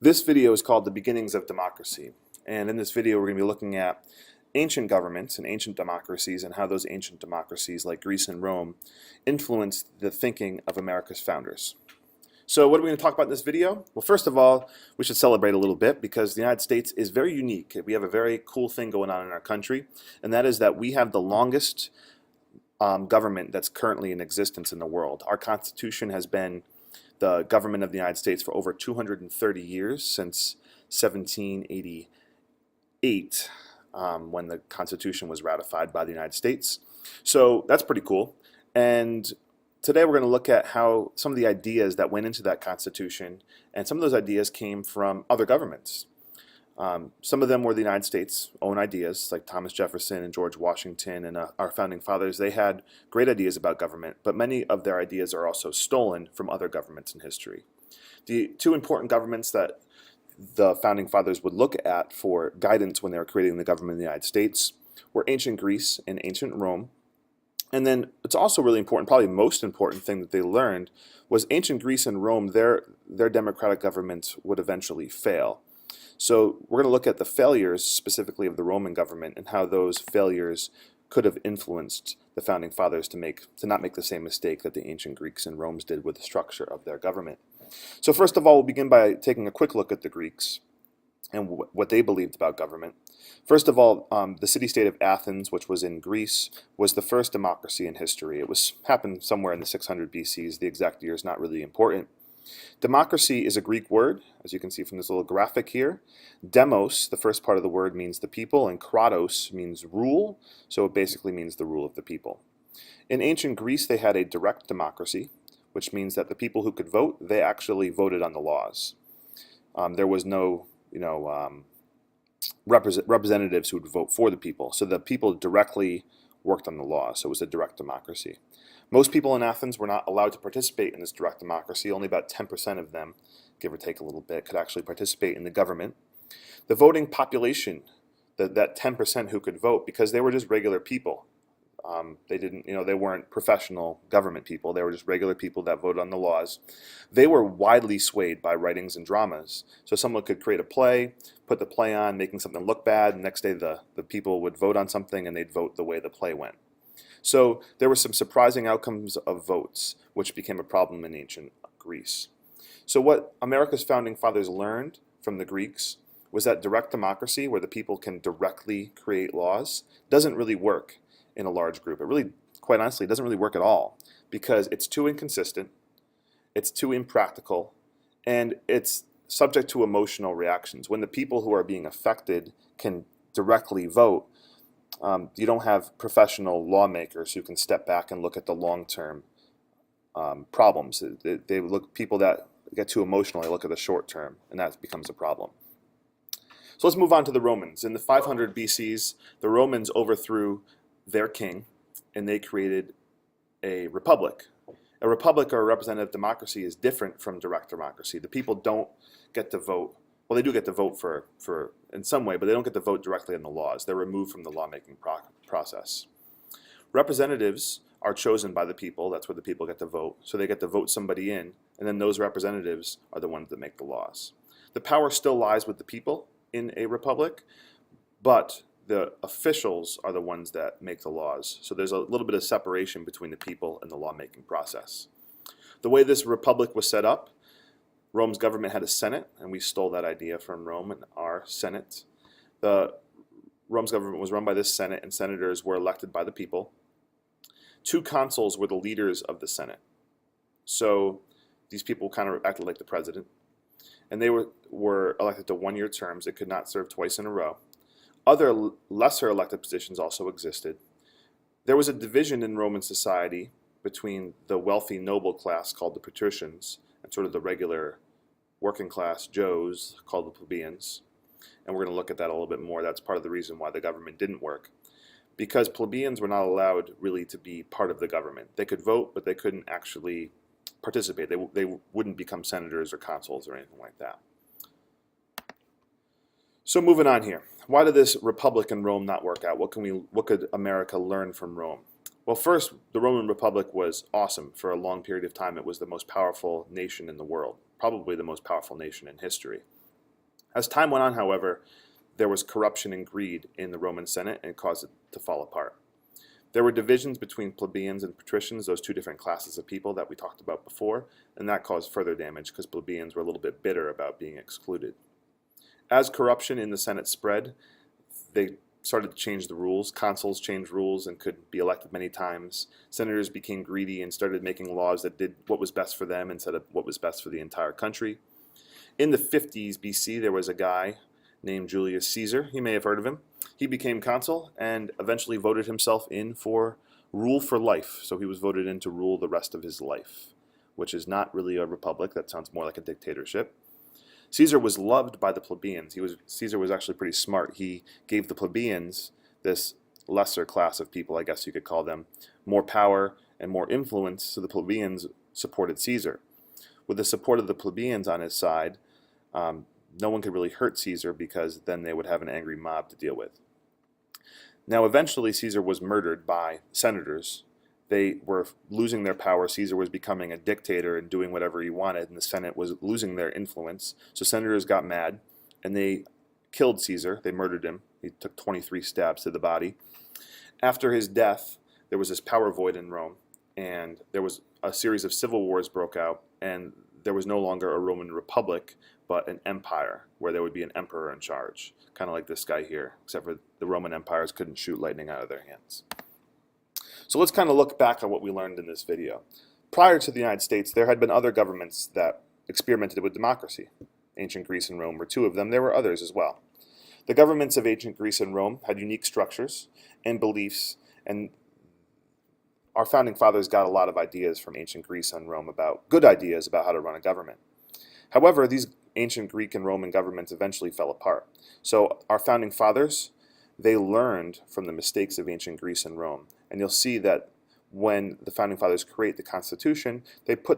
This video is called The Beginnings of Democracy, and in this video we're going to be looking at ancient governments and ancient democracies and how those ancient democracies like Greece and Rome influenced the thinking of America's founders. So what are we going to talk about in this video? Well, first of all, we should celebrate a little bit because the United States is very unique. We have a very cool thing going on in our country, and that is that we have the longest government that's currently in existence in the world. Our Constitution has been the government of the United States for over 230 years, since 1788, when the Constitution was ratified by the United States. So that's pretty cool. And today we're going to look at how some of the ideas that went into that Constitution, and some of those ideas came from other governments. Some of them were the United States' own ideas, like Thomas Jefferson and George Washington and our founding fathers. They had great ideas about government, but many of their ideas are also stolen from other governments in history. The two important governments that the founding fathers would look at for guidance when they were creating the government of the United States were ancient Greece and ancient Rome. And then it's also really important, probably the most important thing that they learned was ancient Greece and Rome, their democratic governments would eventually fail. So we're going to look at the failures specifically of the Roman government and how those failures could have influenced the founding fathers to not make the same mistake that the ancient Greeks and Romans did with the structure of their government. So first of all, we'll begin by taking a quick look at the Greeks and what they believed about government. First of all, the city-state of Athens, which was in Greece, was the first democracy in history. It happened somewhere in the 600 BCs. The exact year is not really important. Democracy is a Greek word, as you can see from this little graphic here. Demos, the first part of the word, means the people, and kratos means rule, so it basically means the rule of the people. In ancient Greece, they had a direct democracy, which means that the people who could vote, they actually voted on the laws. There was no, representatives who would vote for the people, so the people directly worked on the laws, so it was a direct democracy. Most people in Athens were not allowed to participate in this direct democracy. Only about 10% of them, give or take a little bit, could actually participate in the government. The voting population, that 10% who could vote, because they were just regular people. They weren't professional government people. They were just regular people that voted on the laws. They were widely swayed by writings and dramas. So someone could create a play, put the play on, making something look bad. The next day the people would vote on something and they'd vote the way the play went. So there were some surprising outcomes of votes, which became a problem in ancient Greece. So what America's founding fathers learned from the Greeks was that direct democracy, where the people can directly create laws, doesn't really work in a large group. It really, quite honestly, doesn't really work at all, because it's too inconsistent, it's too impractical, and it's subject to emotional reactions. When the people who are being affected can directly vote, you don't have professional lawmakers who can step back and look at the long-term problems. People that get too emotional, they look at the short term, and that becomes a problem. So let's move on to the Romans. In the 500 BCs, the Romans overthrew their king, and they created a republic. A republic, or a representative democracy, is different from direct democracy. The people don't get to vote. Well, they do get to vote for in some way, but they don't get to vote directly on the laws. They're removed from the lawmaking process. Representatives are chosen by the people. That's where the people get to vote. So they get to vote somebody in, and then those representatives are the ones that make the laws. The power still lies with the people in a republic, but the officials are the ones that make the laws. So there's a little bit of separation between the people and the lawmaking process. The way this republic was set up, Rome's government had a Senate, and we stole that idea from Rome and our Senate. Rome's government was run by this Senate, and senators were elected by the people. Two consuls were the leaders of the Senate. So these people kind of acted like the president. And they were elected to one-year terms. They could not serve twice in a row. Other lesser elected positions also existed. There was a division in Roman society between the wealthy noble class, called the patricians, and sort of the regular working class Joes, called the plebeians. And we're going to look at that a little bit more. That's part of the reason why the government didn't work. Because plebeians were not allowed really to be part of the government. They could vote, but they couldn't actually participate. They wouldn't become senators or consuls or anything like that. So moving on here. Why did this republic in Rome not work out? What could America learn from Rome? Well, first, the Roman Republic was awesome. For a long period of time, it was the most powerful nation in the world, probably the most powerful nation in history. As time went on, however, there was corruption and greed in the Roman Senate, and it caused it to fall apart. There were divisions between plebeians and patricians, those two different classes of people that we talked about before, and that caused further damage because plebeians were a little bit bitter about being excluded. As corruption in the Senate spread, they started to change the rules. Consuls changed rules and could be elected many times. Senators became greedy and started making laws that did what was best for them instead of what was best for the entire country. In the 50s BC, there was a guy named Julius Caesar. You may have heard of him. He became consul and eventually voted himself in for rule for life. So he was voted in to rule the rest of his life, which is not really a republic. That sounds more like a dictatorship. Caesar was loved by the plebeians. Caesar was actually pretty smart. He gave the plebeians, this lesser class of people, I guess you could call them, more power and more influence, so the plebeians supported Caesar. With the support of the plebeians on his side, no one could really hurt Caesar because then they would have an angry mob to deal with. Now eventually Caesar was murdered by senators. They were losing their power. Caesar was becoming a dictator and doing whatever he wanted, and the Senate was losing their influence. So senators got mad, and they killed Caesar. They murdered him. He took 23 stabs to the body. After his death, there was this power void in Rome, and there was a series of civil wars broke out, and there was no longer a Roman republic, but an empire, where there would be an emperor in charge, kind of like this guy here, except for the Roman empires couldn't shoot lightning out of their hands. So let's kind of look back on what we learned in this video. Prior to the United States, there had been other governments that experimented with democracy. Ancient Greece and Rome were two of them. There were others as well. The governments of ancient Greece and Rome had unique structures and beliefs, and our founding fathers got a lot of ideas from ancient Greece and Rome good ideas about how to run a government. However, these ancient Greek and Roman governments eventually fell apart. So our founding fathers, they learned from the mistakes of ancient Greece and Rome. And you'll see that when the founding fathers create the Constitution, they put some